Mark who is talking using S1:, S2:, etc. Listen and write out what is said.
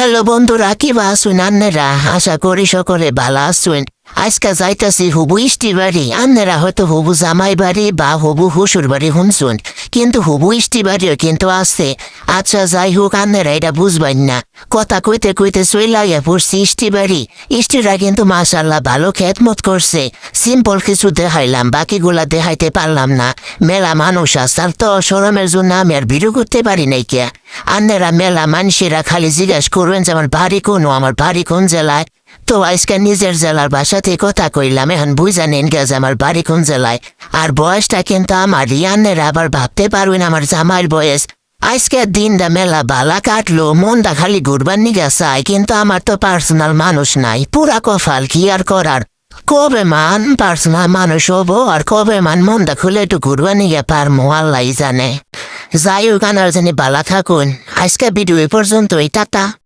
S1: Hello বন্ধুরা, কি আছেন আন্নেরা? আশা করি সকলে ভালো আছেন। আজকে যাইতাছি হুবু ইষ্টি বাড়ি। আন্নেরা হয়তো হুবু জামাই বাড়ি বা হুবু হুসুর বাড়ি শুনছুন, কিন্তু হুবু ইষ্টি বাড়িও কিন্তু আছে। আচ্ছা যাই হোক, আন্নেরা এটা বুঝবেন না। কথা কইতে কইতে চইলাইয়া পড়ছি ইষ্টি বাড়ি। ইষ্টিরা কিন্তু মাশাল্লাহ ভালো খেদমত করছে। সিম্পল কিছু দেখাইলাম, বাকিগুলা দেখাইতে পারলাম না। মেলা মানুষ আসার তো সরমের জন্য আমি আর ভিডিও করতে পারি নাই কে। আন্নেরা মেলা মানুষেরা খালি জিজ্ঞাসা করবেন যে আমার বাড়ি কোন, আমার বাড়ি কোন জেলায়। তো আজকে নিজের জেলার ভাষাতে কথা কইলাম, এখন বুঝা নেন গে যে আমার বাড়ি কোন জেলায়। আর বয়সটা কিন্তু আমার আন্নেরা আবার ভাবতে পারবেন আমার জামাইয়ের বয়স। আজকের দিনটা মেলা বালা কাটলো, মনটা খালি ঘুরবার নিগে চাই, কিন্তু আমার তো পার্সোনাল মানুষ নাই। পুরা কপাল, কি আর করার। কবে মান পার্সোনাল মানুষ হবো আর কবে মান মনটা খুলে একটু ঘুরবার নিগে পারমো আল্লাহ জানে। যাই হোক, আনার জানি বালা থাকুন। আজকে ভিডিও পর্যন্তই, টাটা।